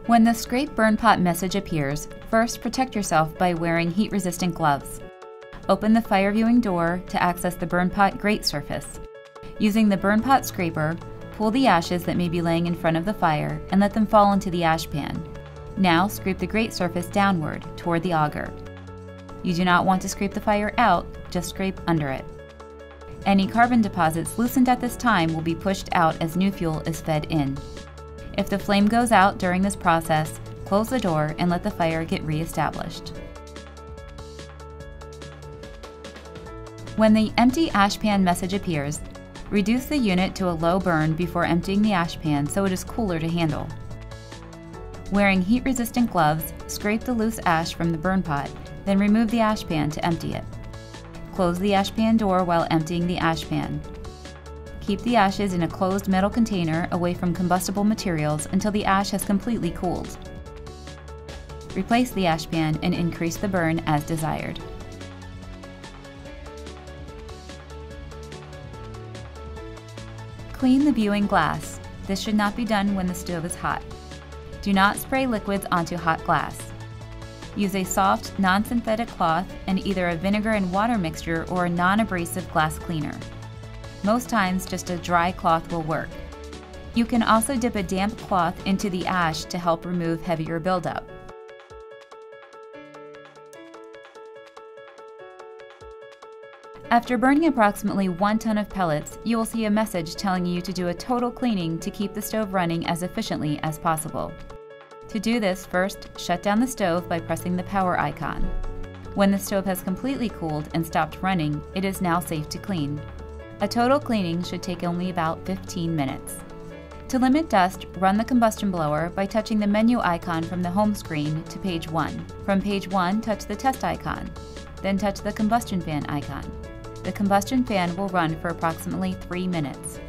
When the scrape burn pot message appears, first protect yourself by wearing heat-resistant gloves. Open the fire viewing door to access the burn pot grate surface. Using the burn pot scraper, pull the ashes that may be laying in front of the fire and let them fall into the ash pan. Now scrape the grate surface downward toward the auger. You do not want to scrape the fire out, just scrape under it. Any carbon deposits loosened at this time will be pushed out as new fuel is fed in. If the flame goes out during this process, close the door and let the fire get re-established. When the empty ash pan message appears, reduce the unit to a low burn before emptying the ash pan so it is cooler to handle. Wearing heat-resistant gloves, scrape the loose ash from the burn pot, then remove the ash pan to empty it. Close the ash pan door while emptying the ash pan. Keep the ashes in a closed metal container away from combustible materials until the ash has completely cooled. Replace the ash pan and increase the burn as desired. Clean the viewing glass. This should not be done when the stove is hot. Do not spray liquids onto hot glass. Use a soft, non-synthetic cloth and either a vinegar and water mixture or a non-abrasive glass cleaner. Most times, just a dry cloth will work. You can also dip a damp cloth into the ash to help remove heavier buildup. After burning approximately 1 ton of pellets, you will see a message telling you to do a total cleaning to keep the stove running as efficiently as possible. To do this, first, shut down the stove by pressing the power icon. When the stove has completely cooled and stopped running, it is now safe to clean. A total cleaning should take only about 15 minutes. To limit dust, run the combustion blower by touching the menu icon from the home screen to page 1. From page 1, touch the test icon. Then touch the combustion fan icon. The combustion fan will run for approximately 3 minutes.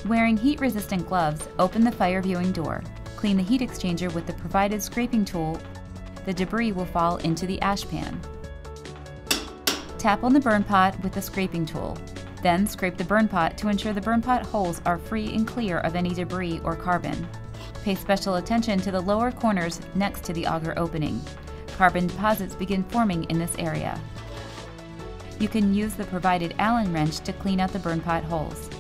Wearing heat-resistant gloves, open the fire viewing door. Clean the heat exchanger with the provided scraping tool. The debris will fall into the ash pan. Tap on the burn pot with the scraping tool. Then scrape the burn pot to ensure the burn pot holes are free and clear of any debris or carbon. Pay special attention to the lower corners next to the auger opening. Carbon deposits begin forming in this area. You can use the provided Allen wrench to clean out the burn pot holes.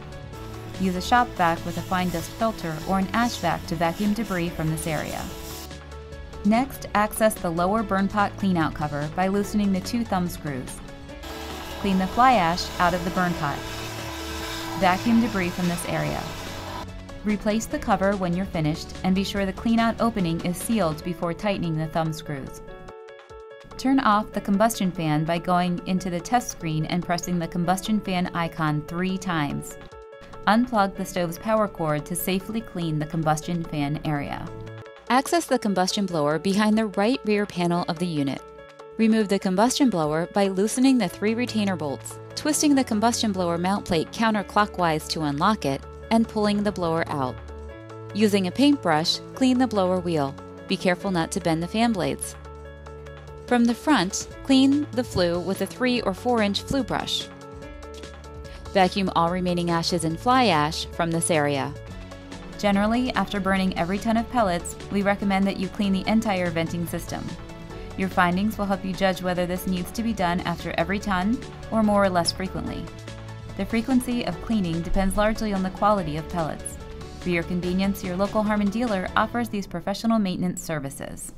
Use a shop vac with a fine dust filter or an ash vac to vacuum debris from this area. Next, access the lower burn pot cleanout cover by loosening the 2 thumb screws. Clean the fly ash out of the burn pot. Vacuum debris from this area. Replace the cover when you're finished and be sure the cleanout opening is sealed before tightening the thumb screws. Turn off the combustion fan by going into the test screen and pressing the combustion fan icon 3 times. Unplug the stove's power cord to safely clean the combustion fan area. Access the combustion blower behind the right rear panel of the unit. Remove the combustion blower by loosening the 3 retainer bolts, twisting the combustion blower mount plate counterclockwise to unlock it, and pulling the blower out. Using a paintbrush, clean the blower wheel. Be careful not to bend the fan blades. From the front, clean the flue with a 3 or 4-inch flue brush. Vacuum all remaining ashes and fly ash from this area. Generally, after burning every ton of pellets, we recommend that you clean the entire venting system. Your findings will help you judge whether this needs to be done after every ton or more or less frequently. The frequency of cleaning depends largely on the quality of pellets. For your convenience, your local Harman dealer offers these professional maintenance services.